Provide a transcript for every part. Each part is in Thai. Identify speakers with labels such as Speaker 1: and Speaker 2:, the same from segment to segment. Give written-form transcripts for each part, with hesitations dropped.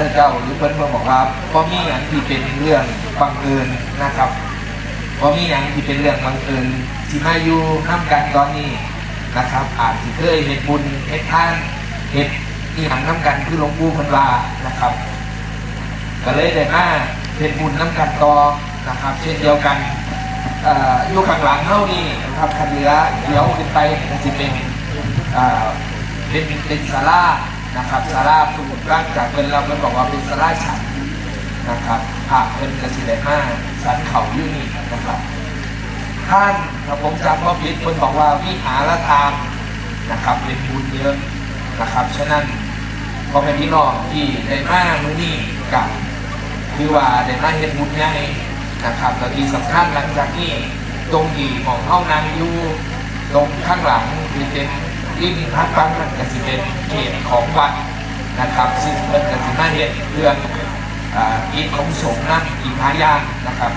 Speaker 1: ธเจ้าหรือเพิ่นบอกว่าบ่มีอย่างที่เป็นเรื่องบังเอิญนะครับบ่มีอย่างที่เป็นเรื่องบังเอิญที่มาอยู่น้ำกันตอนนี้นะครับอาจจะเคยเฮ็ดบุญเฮ็ดทานเฮ็ดอีหยังน้ำกันคือหลวงปู่เพิ่นว่านะครับก็เลยได้มาเฮ็ดบุญน้ำกันต่อนะครับเช่นเดียวกันอยู่ข้างหลังเท่านี้นะครับคันเหลือเดี๋ยวขึ้นไปก็จะเป็นศาลานะครับศาลาสูงร่างจากเป็นเราเป็นบอกว่าเป็นศาลาฉันนะครับพระเป็นกสิเดมาสันเขาอยู่นี่นะครับท่านถ้าผมจำว่าผิดคนบอกว่าวิหารทานนะครับเป็นบุญเยอะนะครับฉะนั้นพอเป็นพี่น้องที่ได้มามื้อนี้กับคือว่าได้มาเห็นบุญใหญ่นะครับแต่ที่สำคัญหลังจากนี้ตรงที่ของห้องนางอยู่ตรงข้างหลังที่เป็นที่มีพักฟังมันก็จะเป็นเขตของวัดนะครับซึ่งเป็นกสิมาเห็นเรื่องกิจของสงฆ์นั่งอีกพายานนะครับ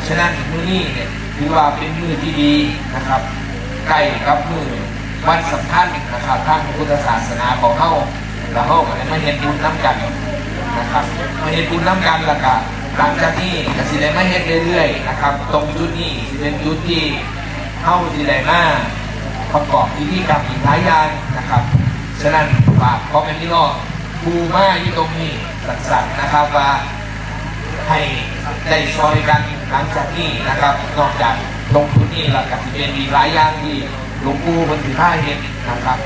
Speaker 1: ฉะนั้นมื้อนี้เนี่ยถือว่าเป็นมื้อที่ดีนะครับใกล้กับมื้อวันสำคัญนะครับทางพุทธศาสนาของเราแล้วเราก็ได้มาเห็นบุญน้ำกันนะครับมาเห็นบุญน้ำกันแล้วก็หลังจากนี้ก็สิได้มาเห็นเรื่อยๆนะครับตรงจุดนี้สิเป็นจุดที่เข้าสิได้มาประกอบพิธีกรรมอีกหลายอย่างนะครับฉะนั้นฝากพ่อแม่พี่น้องภูมาที่ตรงนี้สั่นๆนะครับว่าให้ได้ซอยกันหลังจากนี้นะครับนอกจากตรงจุดนี้แล้วก็สิเป็นอีกหลายอย่างที่หลวงปู่มันถือผ้าเห็นนะครับ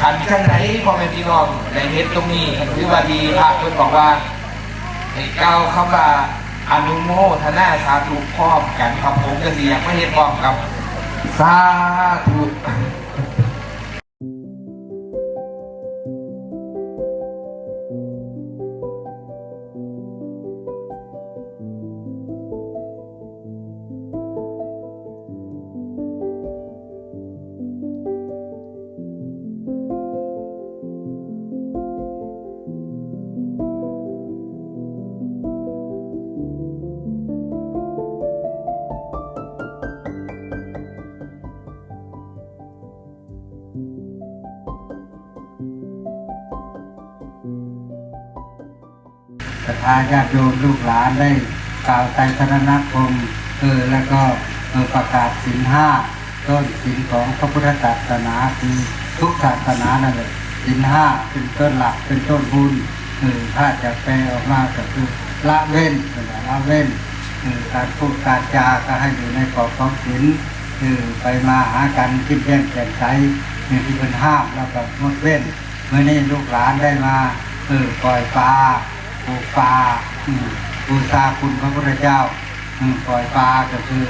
Speaker 1: ขันข้างไหนพ่อแม่พี่น้องได้เห็นตรงนี้ถือว่าดีพระเพิ่นบอกว่าให้ก้าวคำว่าอนุโมทนาสาธุพร้อมกันครับผมก็สิอยากไม่เห็นพร้อมกับสาธุ
Speaker 2: ศรัทธาญาติโยมลูกหลานได้กล่าวไตรสรณคมแล้วก็ประกาศศีลห้าต้นศีลของพระพุทธศาสนาคือทุกศาสนานั่นเลยศีลห้าเป็นต้นหลักเป็นต้นบุญถ้าจะแปลออกมาก็คือละเว้นการพูดการจาก็ให้อยู่ในกรอบของศีลไปมาหากันคิดแย้งแจ่มใสที่เป็นห้ามแล้วก็งดเว้นเมื่อนี้ลูกหลานได้มาปล่อยปลาปลูกปลาบูชาคุณพระพุทธเจ้าปล่อยปลาก็คือ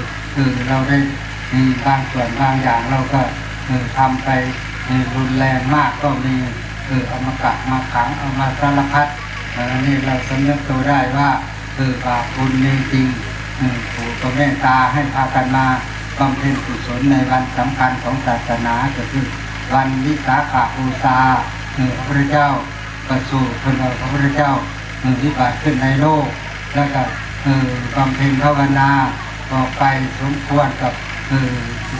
Speaker 2: เราได้บางส่วนบางอย่างเราก็ทำไปรุนแรงมากก็มีเอามากักมาขังเอามาสารพัดอันนี้เราสำนึกตัวได้ว่าบาปบุญมีจริงปู่ก็เมตตาให้พากันมาบำเพ็ญกุศลในวันสำคัญของศาสนาก็คือวันวิสาขบูชาพระพุทธเจ้าประสูติพระพุทธเจ้าวิบัติขึ้นในโลกแล้วก็บำเพ็ญภาวนาออกไปสมควรกับ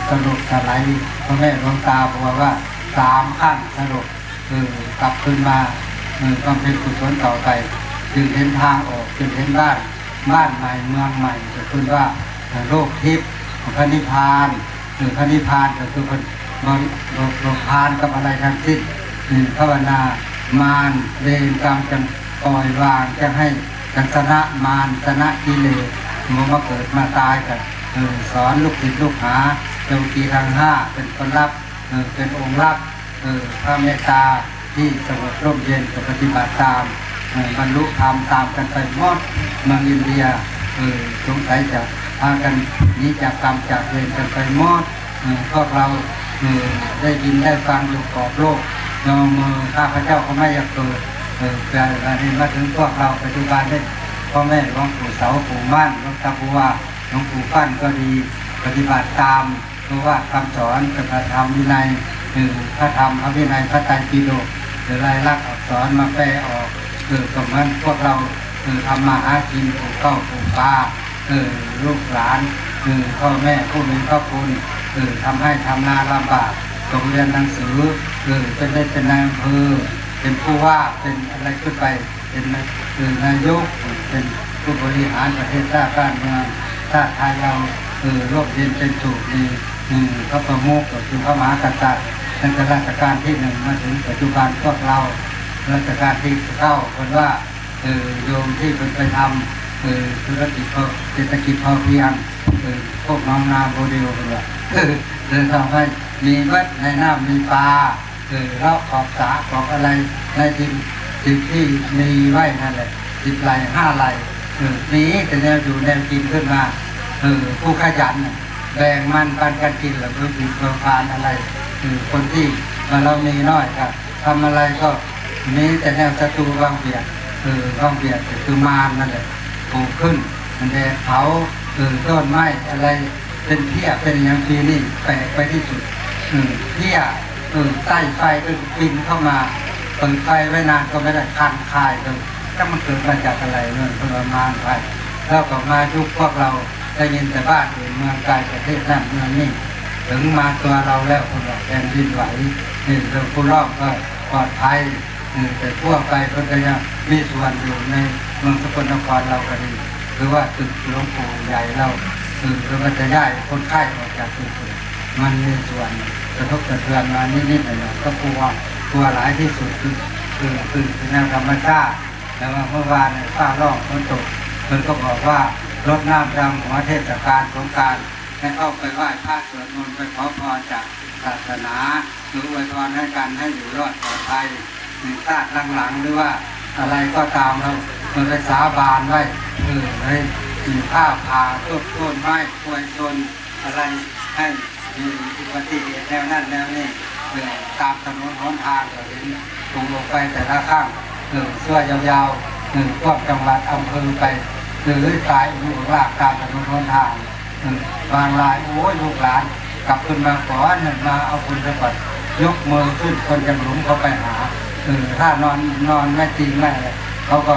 Speaker 2: สรุปสลายพระแม่หลวงตาบอกว่า3 ขั้นสรุปกลับขึ้นมาบำเพ็ญกุศลต่อไปจึงเห็นทางออกจึงเห็นบ้านใหม่เมืองใหม่ก็คือว่าโลกทิพย์พระนิพพานพระนิพพานก็คือพระพานกับอะไรทั้งสิ้นภาวนามารเวรกรรมจะปล่อยวางจะให้กันชนะมารชนะกิเลสมาเกิดมาตายกันสอนลูกศิษย์ลูกหาเจ้ากีทาง5เป็นคนรับเป็นองค์รับพระเมตตาที่สงบร่มเย็นปฏิบัติตามบรรลุธรรมตามกันไปหมดเมืองอินเดียสงสัยจะพากันนี้จากกรรมจากเวรกันไปหมดพวกเราได้ยินได้ฟังอยู่กรอบโลกข้าพเจ้าก็ไม่อยากเกิดแต่อันนี้มาถึงพวกเราปัจจุบันได้พ่อแม่หลวงปู่เสาปู่มั่นหลวงตาบัวหลวงปู่ปั้นก็ดีปฏิบัติตามเพราะว่าคำสอนพระธรรมวินัยพระธรรมพระวินัยพระไตรปิฎกลายลักษณ์อักษรมาแปลออกตรงนั้นพวกเราทำมาหากินปลูกข้าวปลูกปลาลูกหลานพ่อแม่ผู้มีพระคุณทำให้ทำนาลำบากต้องเรียนหนังสือเป็นได้เป็นนายอำเภอ เป็นผู้ว่าเป็นอะไรขึ้นไปเป็นนายกเป็นผู้บริหารประเทศชาติบ้านเมืองชาติไทยเราร่มเย็นเป็นสุขมีพระประมุขก็คือพระมหากษัตริย์ตั้งแต่รัชกาลที่หนึ่งมาถึงปัจจุบันพวกเรารัชกาลที่9คนว่าโยมที่เป็นไปทำธุรกิจเศรษฐกิจพอเพียงพวกน้องนาโมเดลเลยเลยทำให้มีวัดในน้ำมีปลาเลาะขอบสาขอบอะไรในสิ่งที่มีไว้นั่นแหละ10 ไร่ 5 ไร่นี้แต่แนวอยู่แนวกินขึ้นมาผู้ขยันแบ่งมันปันกันกินหรือมีโครงการอะไรคนที่เรามีน้อยครับทำอะไรก็มีแต่แนวศัตรูวางเบียดวางเบียดคือมารนั่นแหละปลูกขึ้นมันแดดเผาต้นไม้อะไรเป็นเพี้ยเป็นอย่างปีนี้แปลกไปที่สุดเพี้ยใต้ไฟก็บินเข้ามาเปิดไฟไว้นานก็ไม่ได้คันคายเลยถ้ามันเกิดมาจากอะไรเนี่ยทรมานไปแล้วก็มายุคพวกเราได้ยินแต่บ้านอื่นเมืองไกลประเทศนั่นเมืองนี้ถึงมาตัวเราแล้วคนเราแผ่นดินไหวเราผู้รอบก็ปลอดภัยแต่ทั่วไปก็จะยังมีส่วนอยู่ในเมืองสกลนครเราก็ดีหรือว่าตึกหลวงปู่ใหญ่เราเราก็จะย้ายคนไข้ออกจากตึกมันมีส่วนกระทบกระเทือนมานิดๆหน่อยๆก็กลัวหลายที่สุดคือแนวธรรมชาติแล้วเมื่อวานฟ้าร้องฝนตกมันก็บอกว่ารดน้ำดำหัวเทศกาลสงกรานต์ให้เข้าไปไหว้พระสวดมนต์ไปขอพรจากศาสนาหรืออวยพรให้กันให้อยู่รอดปลอดภัยชาติหลังๆหรือว่าอะไรก็ตามเราไปสาบานไว้ให้ผ้าผ่าต้นไม้ควยชนอะไรให้มีอุบัติเหตุแนวนั้นแนวนี้ตามถนนหนทางก็เห็นถูกลงไปแต่ละข้างเสื้อยาวๆพวกจังหวัดอำเภอไปหรือตายอยู่ลากตามถนนหนทางบางรายโอ้ยลูกหลานกลับขึ้นมาขอหนึ่งมาเอาคุณไปก่อนยกมือขึ้นคนจะหลุมเขาไปหาถ้านอนไม่จริงไม่เลยเขาก็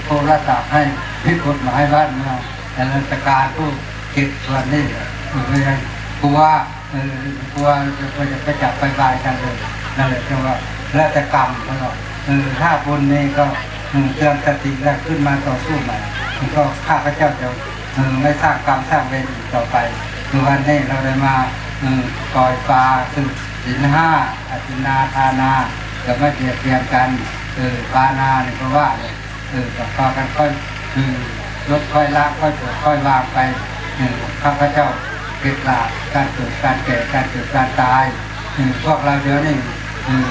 Speaker 2: โทรศัพท์ให้พิกฎหมายบ้านเมืองแต่ราชการผู้เก็บส่วนนี้เลยกลัวจะไปจับไปบายกันเลยนั่นแหละคือว่าราชกรรมเขาบอกถ้าบุญนี้ก็เตือนสติแล้วขึ้นมาต่อสู้ใหม่ก็ข้าพเจ้าจะไม่สร้างกรรมสร้างเวรอีกต่อไปคือวันนี้เราได้มาปล่อยปลาคือศีล 5อธินาทานาจะไม่เบียดเบียนกันปานาเนี่ยก็ว่าเลยต่อพอกันค่อยลดค่อยละค่อยปลดค่อยวางไปข้าพเจ้าเกิดลาการเกิดการแก่การเกิดการตายพวกเราเดี๋ยวนี้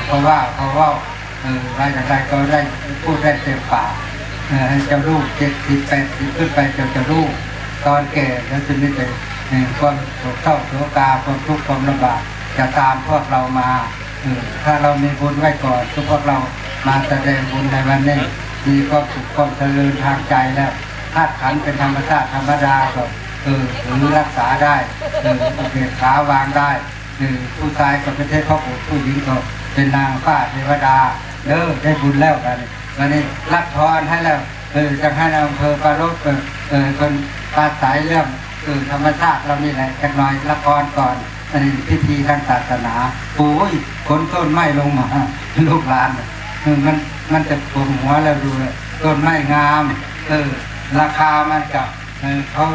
Speaker 2: เพราะว่าอะไรต่างๆก็ได้พูดได้เต็มปากให้เจ้าลูก70 80ขึ้นไปเจ้าลูกตอนแก่แล้วจะไม่ได้ความโศกเศร้าโศกาความทุกข์ความลำบากจะตามพวกเรามาถ้าเรามีบุญไว้ก่อนพวกเรามาแสดงบุญในวันนี้มีความสุขความเจริญทางใจแล้วธาตุขันธ์เป็นธรรมชาติธรรมดาก็หรือรักษาได้อุเบกขาวางได้ผู้ชายก็เป็นเทพบุตรผู้หญิงก็เป็นนางฟ้าเทวดาได้บุญแล้วกันวันนี้รับพรให้แล้วจะให้อำเภอปารบคนปราศัยเรื่องธรรมชาติเรานี่แหละกันหน่อยรับพรก่อนอันนี้พิธีทางศาสนาโอ้ยขนต้นไม้ลงมาลูกหลานมันจะปวดหัวแล้วดูต้นไม้งามราคามันกับเขา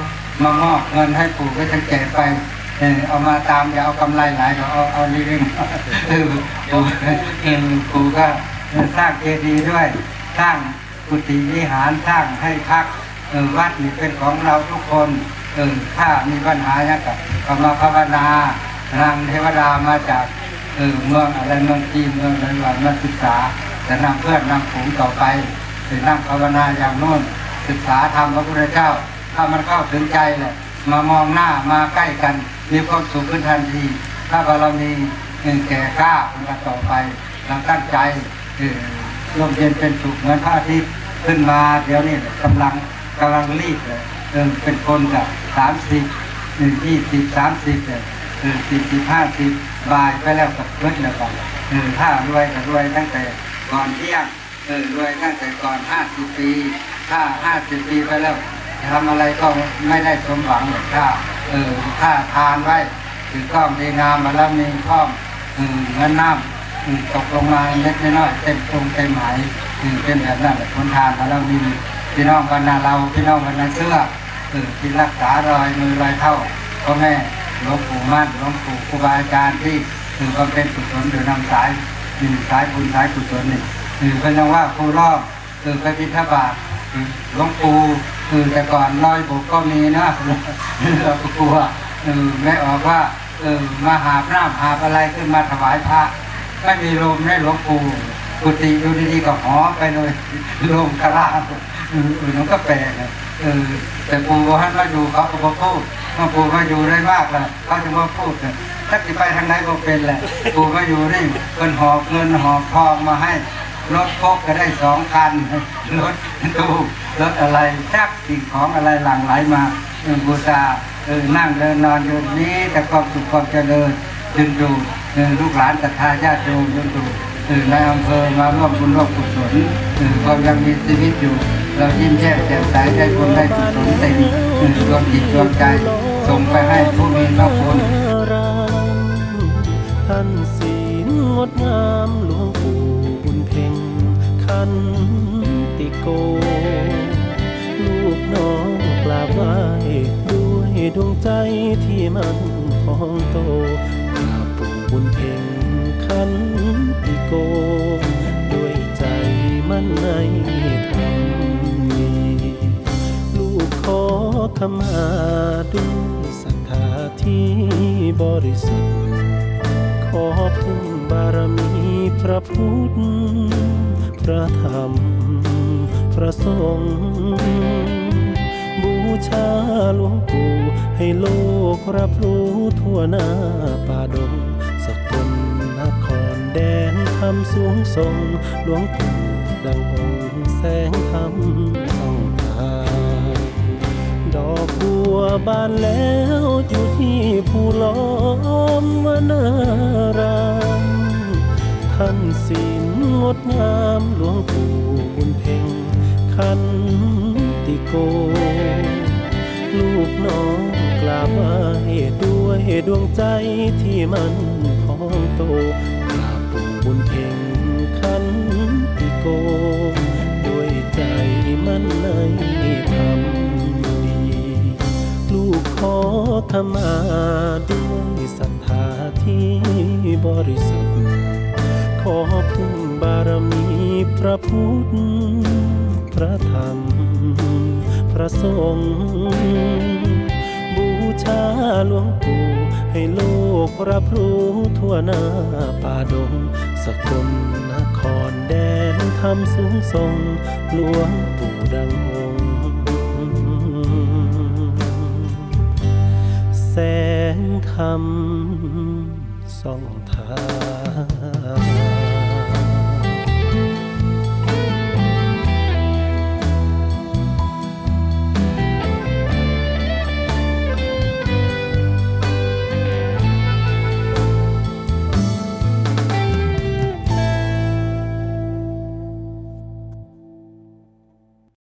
Speaker 2: มามอบเงินให้ปลูกไว้ทั้งแก่ไปเอามาตามอย่าเอากำไรหลายเอานี่เองปลูกก็สร้างเจดีย์ด้วยสร้างกุฏิวิหารสร้างให้พักวัดนี่เป็นของเราทุกคนถ้ามีปัญหาเนี่ยก็มาภาวนานางเทวดามาจากเมืองอะไรเมืองจีนเมืองอะไรมาศึกษาจะนำเพื่อนนำฝูงต่อไปถึงนั่งภาวนาอย่างโน้นศึกษาธรรมพระพุทธเจ้าถ้ามันเข้าถึงใจเลยมามองหน้ามาใกล้กันมีความสุขขึ้นทันทีถ้าเรามีแก่กล้าเป็นต่อไปเราตั้งใจร่มเย็นเป็นสุขเหมือนพระอาทิตย์ขึ้นมาเดี๋ยวนี้กำลังรีบเลยเป็นคนกับ30 20 30เลย40 50บ่ายไปแล้วกับเพื่อนแล้วกันถ้ารวยก็รวยตั้งแต่ก่อนเที่ยงรวยตั้งแต่ก่อน50 ปีถ้า50 ปีไปแล้วทำอะไรก็ไม่ได้สมหวังเลยถ้าทานไว้ถือกล้องดีงามมาแล้วมีข้อมเงินน้ำ ตกลงมาเล็กน้อยเต็มตรงเต็มหมายเป็นแบบนั้นทนทานของเราดีพี่น้องบรรณาเราพี่น้องบรรณาเสื้อที่รักษารอยมือรอยเท้าพ่อแม่หลวงปู่มั่นหลวงปู่ครูบาอาจารย์ที่บำเพ็ญกุศลโดยนำสายสายบุญสายกุศลนี่เพิ่นยังว่าครูรอบไปบิณฑบาตหลวงปู่แต่ก่อนลอยบุกก็มีนะเราก็กลัวไม่ออกว่ามาหาบน้ำหาบอะไรขึ้นมาถวายพระไม่มีลมให้หลวงปู่กุฏิอยู่ดีๆก็หอไปเลยลมกระลาน้องก็แปลกแต่ปู่ท่านมาอยู่เขาก็พูดเมื่อปู่มาอยู่ได้มากแล้วเขาจะมาพูดถ้าจะไปทางไหนก็เป็นแหละปู่มาอยู่นี่เป็นหอบเงินหอบทองมาให้รถพกก็ได้2 คันรถตู้รถอะไรแทบสิ่งของอะไรหลั่งไหลมาบูชานั่งเดินนอนอยู่นี้แต่ความสุขความเจริญดึงดูลูกหลานศรัทธาญาติโยมดึงดูในอำเภอมาร่วมบุญร่วมกุศลความยังมีชีวิตอยู่เรายิ้มแย้มแจ่มใสได้บุญได้กุศลเต็มดวงจิตดวงใจส่งไปให้ผู้มีพระคุณ
Speaker 3: ท่านศีลงดงามหลวงปู่บุญเพ็งขันติโกลูกน้องกราบไหว้ด้วยดวงใจที่มันพองโตกราบปู่บุญเพ็งขันติโกด้วยใจมั่นในธรรมดีลูกขอขมาด้วยศรัทธาที่บริสุทธิ์ขอพึ่งบารมีพระพุทธพระธรรมพระสงฆ์บูชาหลวงปู่ให้โลกรับรู้ทั่วหน้าป่าดงสกลนครแดนธรรมสูงส่งหลวงปู่ดังองค์แสงธรรมส่องทางดอกบัวบานแล้วอยู่ที่ภูล้อมวนารามท่านศีลงดงามหลวงปู่บุญเพ็งขันติโกลูกน้องกราบไหว้ด้วยดวงใจที่มันพองโตกราบปู่บุญเพ็งขันติโกด้วยใจมันในธรรมดีลูกขอขมาด้วยศรัทธาที่บริสุทธิ์ขอพึ่งบารมีพระพุทธพระธรรมพระสงฆ์บูชาหลวงปู่ให้โลกรับรู้ทั่วหน้าป่าดงสกลนครแดนธรรมสูงส่งหลวงปู่ดังองค์แสงธรรมส่องทาง